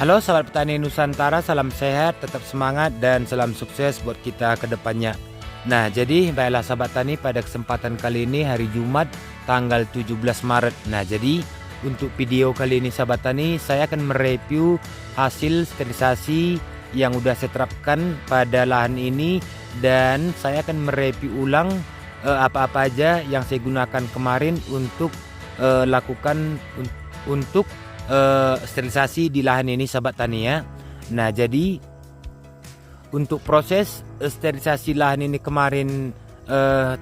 Halo sahabat petani Nusantara, salam sehat, tetap semangat dan salam sukses buat kita ke depannya. Nah, jadi baiklah sahabat tani, pada kesempatan kali ini hari Jumat tanggal 17 Maret. Nah, jadi untuk video kali ini sahabat tani, saya akan mereview hasil sterilisasi yang udah saya terapkan pada lahan ini, dan saya akan mereview ulang apa-apa aja yang saya gunakan kemarin untuk lakukan untuk sterilisasi di lahan ini sahabat tani ya. Nah, jadi untuk proses sterilisasi lahan ini kemarin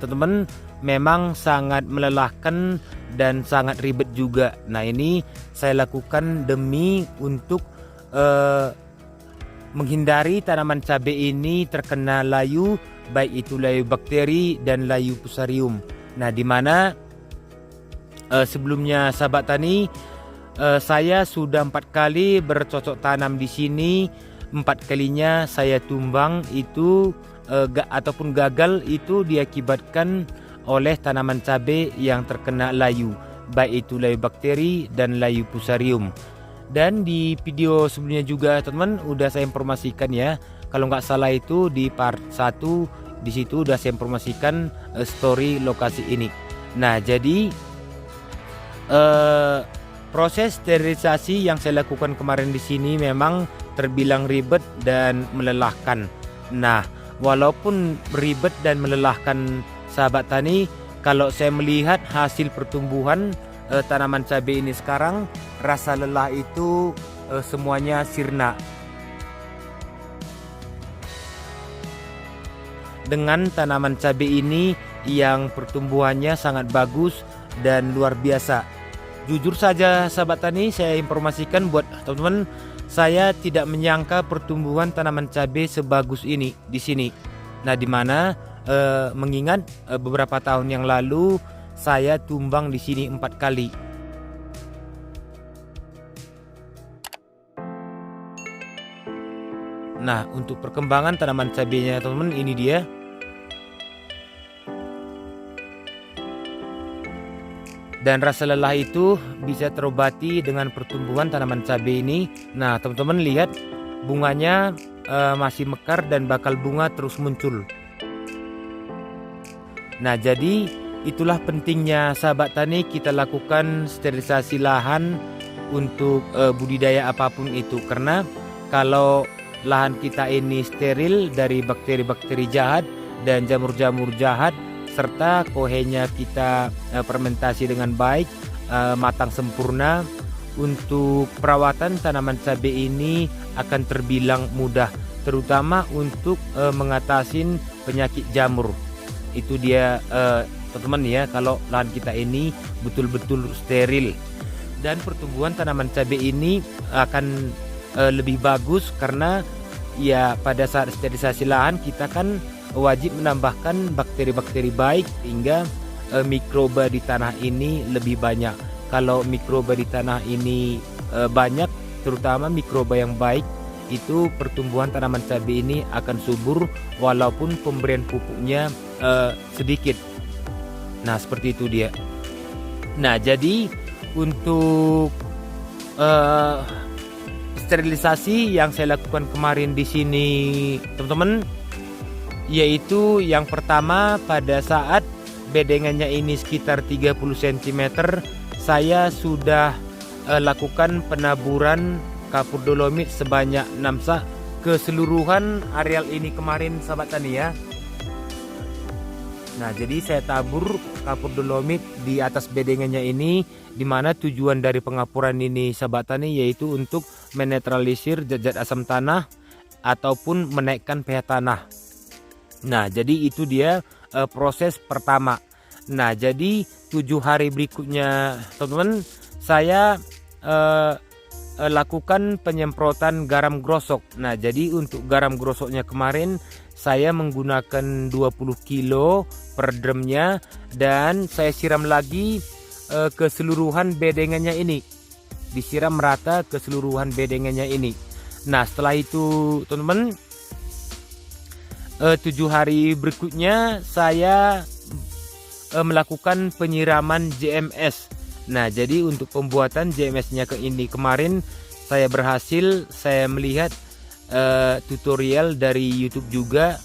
teman-teman memang sangat melelahkan dan sangat ribet juga. Nah, ini saya lakukan demi untuk menghindari tanaman cabai ini terkena layu, baik itu layu bakteri dan layu fusarium. Nah, dimana sebelumnya sahabat tani saya sudah 4 kali bercocok tanam di sini. 4 kalinya saya tumbang itu ataupun gagal itu diakibatkan oleh tanaman cabai yang terkena layu, baik itu layu bakteri dan layu fusarium. Dan di video sebelumnya juga teman-teman udah saya informasikan ya, kalau nggak salah itu di part 1 di situ udah saya informasikan story lokasi ini. Nah, jadi proses sterilisasi yang saya lakukan kemarin di sini memang terbilang ribet dan melelahkan. Nah, walaupun ribet dan melelahkan sahabat tani, kalau saya melihat hasil pertumbuhan tanaman cabai ini sekarang, rasa lelah itu semuanya sirna. Dengan tanaman cabai ini yang pertumbuhannya sangat bagus dan luar biasa. Jujur saja sahabat tani, saya informasikan buat teman-teman, saya tidak menyangka pertumbuhan tanaman cabai sebagus ini di sini. Nah, dimana mengingat beberapa tahun yang lalu saya tumbang di sini 4 kali. Nah, untuk perkembangan tanaman cabainya teman-teman, ini dia. Dan rasa lelah itu bisa terobati dengan pertumbuhan tanaman cabai ini. Nah, teman-teman lihat bunganya masih mekar dan bakal bunga terus muncul. Nah, jadi itulah pentingnya sahabat tani kita lakukan sterilisasi lahan untuk budidaya apapun itu. Karena kalau lahan kita ini steril dari bakteri-bakteri jahat dan jamur-jamur jahat, serta kohenya kita fermentasi dengan baik, matang sempurna, untuk perawatan tanaman cabai ini akan terbilang mudah, terutama untuk mengatasi penyakit jamur. Itu dia teman-teman ya, kalau lahan kita ini betul-betul steril. Dan pertumbuhan tanaman cabai ini akan lebih bagus karena ya pada saat sterilisasi lahan kita kan wajib menambahkan bakteri-bakteri baik hingga mikroba di tanah ini lebih banyak. Kalau mikroba di tanah ini banyak, terutama mikroba yang baik, itu pertumbuhan tanaman cabai ini akan subur walaupun pemberian pupuknya sedikit. Nah, seperti itu dia. Nah, jadi untuk sterilisasi yang saya lakukan kemarin di sini teman-teman, yaitu yang pertama pada saat bedengannya ini sekitar 30 cm, saya sudah lakukan penaburan kapur dolomit sebanyak 6 sak keseluruhan areal ini kemarin sahabat tani ya. Nah, jadi saya tabur kapur dolomit di atas bedengannya ini, dimana tujuan dari pengapuran ini sahabat tani yaitu untuk menetralisir zat-zat asam tanah ataupun menaikkan pH tanah. Nah, jadi itu dia proses pertama. Nah, jadi 7 hari berikutnya teman-teman, saya lakukan penyemprotan garam grosok. Nah, jadi untuk garam grosoknya kemarin saya menggunakan 20 kilo per drumnya, dan saya siram lagi keseluruhan bedengannya ini. Disiram merata keseluruhan bedengannya ini. Nah, setelah itu teman-teman, 7 hari berikutnya saya melakukan penyiraman JMS. Nah, jadi untuk pembuatan JMS-nya ke ini kemarin saya berhasil, saya melihat tutorial dari YouTube juga.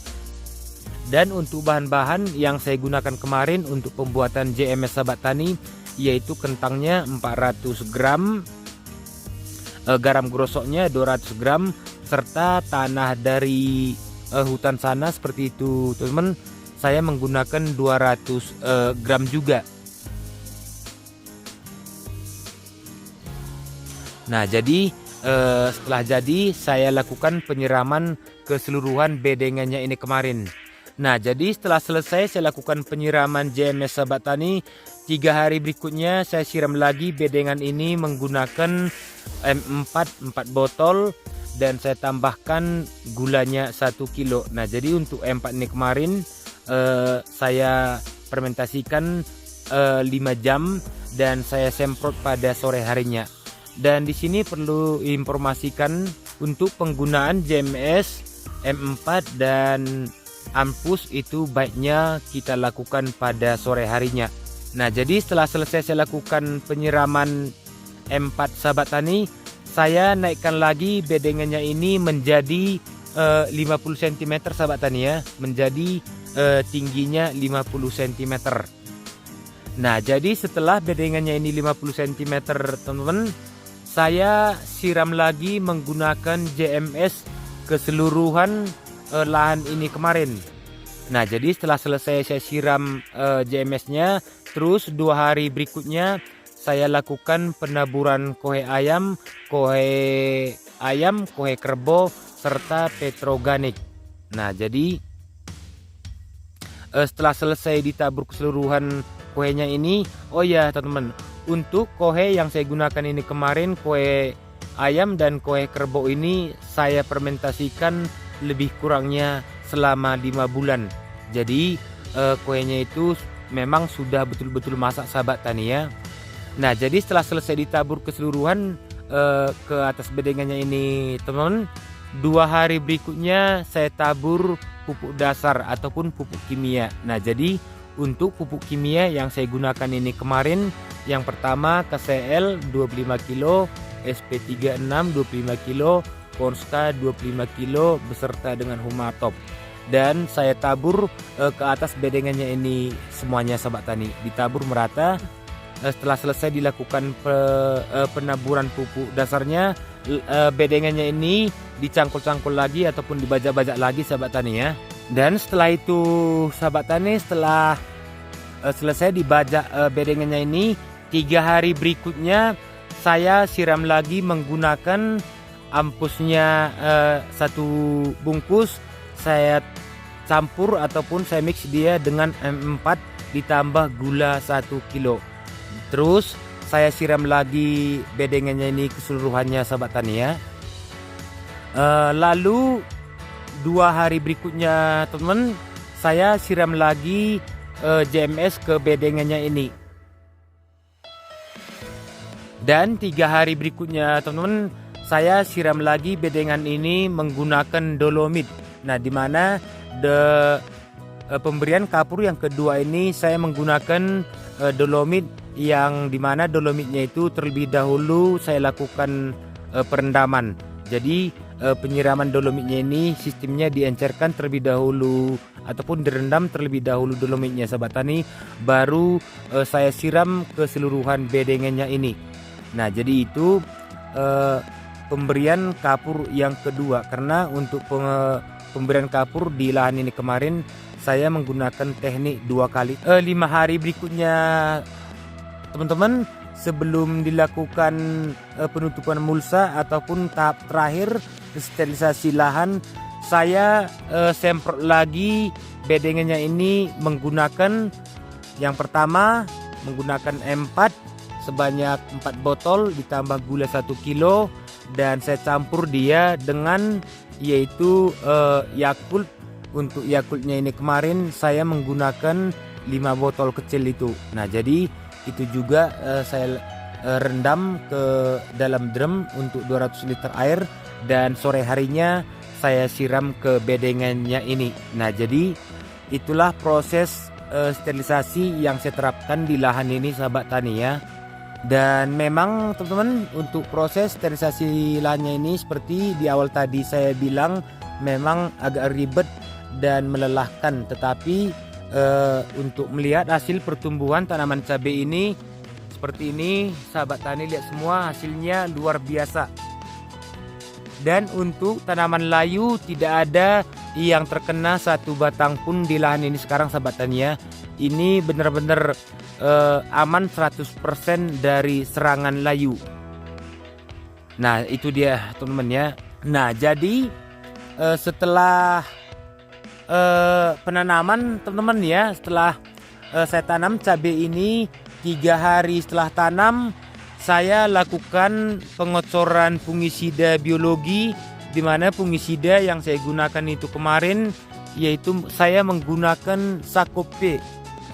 Dan untuk bahan-bahan yang saya gunakan kemarin untuk pembuatan JMS Sahabat Tani, yaitu kentangnya 400 gram, garam grosoknya 200 gram, serta tanah dari hutan sana seperti itu teman-teman. Saya menggunakan 200 gram juga. Nah, jadi setelah jadi saya lakukan penyiraman keseluruhan bedengannya ini kemarin. Nah, jadi setelah selesai saya lakukan penyiraman JMS Sahabat Tani, 3 hari berikutnya saya siram lagi bedengan ini menggunakan M4 4 botol, dan saya tambahkan gulanya 1 kilo. Nah, jadi untuk M4 ini kemarin saya fermentasikan 5 jam dan saya semprot pada sore harinya. Dan di sini perlu informasikan untuk penggunaan JMS M4 dan Ampus itu baiknya kita lakukan pada sore harinya. Nah, jadi setelah selesai saya lakukan penyiraman M4 Sahabat Tani, saya naikkan lagi bedengannya ini menjadi 50 cm Sahabat Tani ya, menjadi tingginya 50 cm. Nah, jadi setelah bedengannya ini 50 cm teman-teman, saya siram lagi menggunakan JMS keseluruhan lahan ini kemarin. Nah, jadi setelah selesai saya siram JMS-nya, terus 2 hari berikutnya saya lakukan penaburan kohe ayam, kohe kerbau, serta petroganik. Nah, jadi setelah selesai ditabur keseluruhan kohenya ini, oh ya teman-teman, untuk kohe yang saya gunakan ini kemarin, kohe ayam dan kohe kerbau ini saya fermentasikan lebih kurangnya selama 5 bulan. Jadi kohenya itu memang sudah betul-betul masak Sahabat Tani ya. Nah, jadi setelah selesai ditabur keseluruhan ke atas bedengannya ini teman-teman, 2 hari berikutnya saya tabur pupuk dasar ataupun pupuk kimia. Nah, jadi untuk pupuk kimia yang saya gunakan ini kemarin, yang pertama KCL 25 kilo, SP36 25 kilo, Konska 25 kilo beserta dengan Humatop. Dan saya tabur ke atas bedengannya ini semuanya Sahabat Tani, ditabur merata. Setelah selesai dilakukan penaburan pupuk dasarnya, bedengannya ini dicangkul-cangkul lagi ataupun dibajak-bajak lagi Sahabat Tani ya. Dan setelah itu Sahabat Tani, setelah selesai dibajak bedengannya ini, 3 hari berikutnya saya siram lagi menggunakan ampusnya 1 bungkus. Saya campur ataupun saya mix dia dengan M4 ditambah gula 1 kilo. Terus saya siram lagi bedengannya ini keseluruhannya Sahabat Tani ya. Lalu 2 hari berikutnya teman-teman, saya siram lagi JMS ke bedengannya ini. Dan 3 hari berikutnya teman-teman, saya siram lagi bedengan ini menggunakan dolomit. Nah, dimana pemberian kapur yang kedua ini saya menggunakan dolomit, yang dimana dolomitnya itu terlebih dahulu saya lakukan perendaman. Jadi penyiraman dolomitnya ini sistemnya diencerkan terlebih dahulu ataupun direndam terlebih dahulu dolomitnya Sahabat Tani, baru saya siram keseluruhan bedengannya ini. Nah, jadi itu pemberian kapur yang kedua, karena untuk pemberian kapur di lahan ini kemarin saya menggunakan teknik 2 kali. 5 hari berikutnya teman-teman, sebelum dilakukan penutupan mulsa ataupun tahap terakhir sterilisasi lahan, saya semprot lagi bedengannya ini menggunakan, yang pertama menggunakan M4 sebanyak 4 botol ditambah gula 1 kilo, dan saya campur dia dengan yaitu Yakult. Untuk Yakultnya ini kemarin saya menggunakan 5 botol kecil itu. Nah, jadi itu juga saya rendam ke dalam drum untuk 200 liter air, dan sore harinya saya siram ke bedengannya ini. Nah, jadi itulah proses sterilisasi yang saya terapkan di lahan ini Sahabat Tani ya. Dan memang teman-teman, untuk proses sterilisasi lahannya ini seperti di awal tadi saya bilang, memang agak ribet dan melelahkan. Tetapi untuk melihat hasil pertumbuhan tanaman cabai ini seperti ini, sahabat tani, lihat semua hasilnya luar biasa. Dan untuk tanaman layu tidak ada yang terkena satu batang pun di lahan ini sekarang, sahabat tani ya. Ini benar-benar aman 100% dari serangan layu. Nah itu dia teman-teman ya. Nah jadi setelah penanaman teman-teman ya, setelah saya tanam cabai ini, 3 hari setelah tanam saya lakukan pengocoran fungisida biologi, di mana fungisida yang saya gunakan itu kemarin yaitu saya menggunakan Sakope.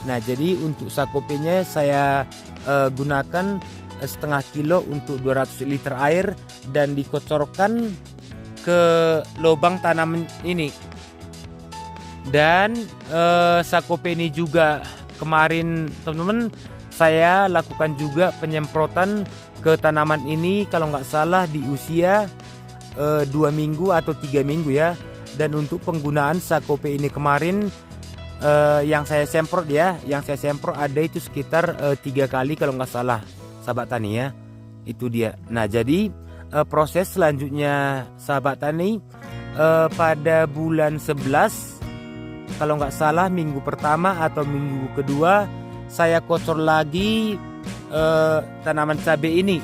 Nah jadi untuk Sakopenya saya gunakan setengah kilo untuk 200 liter air dan dikocorkan ke lubang tanaman ini. Dan Sakope ini juga kemarin teman-teman saya lakukan juga penyemprotan ke tanaman ini kalau nggak salah di usia 2 minggu atau 3 minggu ya. Dan untuk penggunaan Sakope ini kemarin yang saya semprot ya, yang saya semprot ada itu sekitar 3 kali kalau nggak salah, sahabat tani ya. Itu dia. Nah jadi proses selanjutnya sahabat tani, pada bulan 11 kalau nggak salah minggu pertama atau minggu kedua saya kocor lagi tanaman cabai ini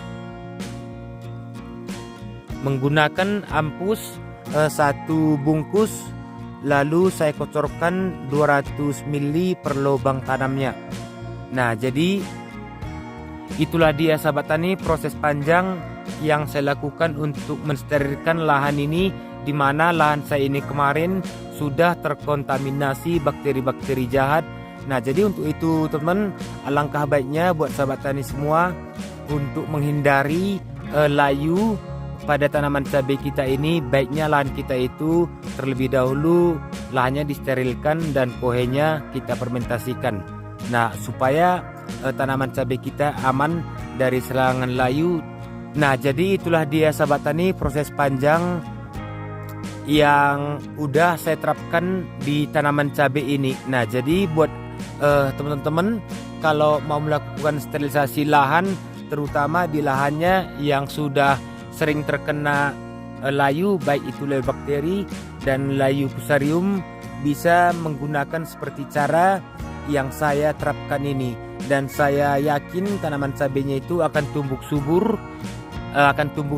menggunakan ampus 1 bungkus. Lalu saya kocorkan 200 ml per lubang tanamnya. Nah jadi itulah dia sahabat tani proses panjang yang saya lakukan untuk mensterilkan lahan ini, di mana lahan saya ini kemarin sudah terkontaminasi bakteri-bakteri jahat. Nah jadi untuk itu teman, alangkah baiknya buat sahabat tani semua untuk menghindari layu pada tanaman cabai kita ini, baiknya lahan kita itu terlebih dahulu lahannya disterilkan dan pohenya kita fermentasikan. Nah supaya tanaman cabai kita aman dari serangan layu. Nah jadi itulah dia sahabat tani proses panjang yang udah saya terapkan di tanaman cabai ini. Nah jadi buat teman-teman kalau mau melakukan sterilisasi lahan, terutama di lahannya yang sudah sering terkena layu, baik itu layu bakteri dan layu fusarium, bisa menggunakan seperti cara yang saya terapkan ini. Dan saya yakin tanaman cabainya itu akan tumbuh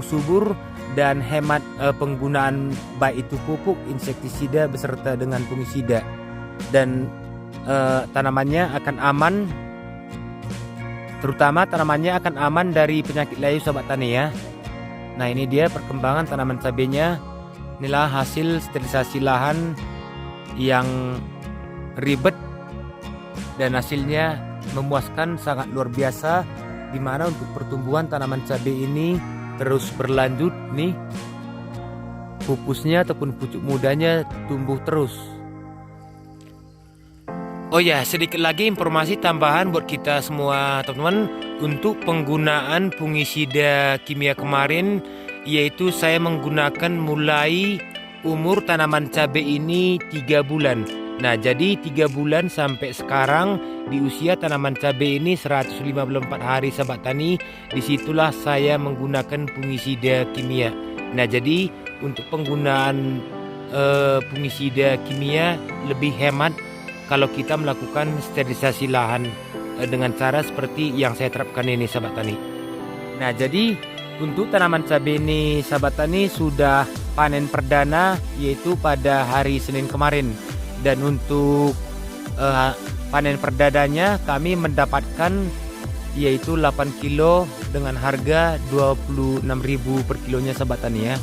subur dan hemat penggunaan baik itu pupuk, insektisida beserta dengan fungisida. Dan tanamannya akan aman, terutama tanamannya akan aman dari penyakit layu sahabat tani ya. Nah ini dia perkembangan tanaman cabainya. Inilah hasil sterilisasi lahan yang ribet dan hasilnya memuaskan, sangat luar biasa, dimana untuk pertumbuhan tanaman cabai ini terus berlanjut nih, pupusnya ataupun pucuk mudanya tumbuh terus. Oh ya, sedikit lagi informasi tambahan buat kita semua teman-teman. Untuk penggunaan fungisida kimia kemarin, yaitu saya menggunakan mulai umur tanaman cabai ini 3 bulan. Nah jadi 3 bulan sampai sekarang di usia tanaman cabai ini 154 hari sahabat tani, disitulah saya menggunakan fungisida kimia. Nah jadi untuk penggunaan fungisida kimia lebih hemat kalau kita melakukan sterilisasi lahan dengan cara seperti yang saya terapkan ini sahabat tani. Nah jadi untuk tanaman cabai ini sahabat tani sudah panen perdana yaitu pada hari Senin kemarin. Dan untuk panen perdananya kami mendapatkan yaitu 8 kilo dengan harga 26.000 per kilonya sahabat tani ya.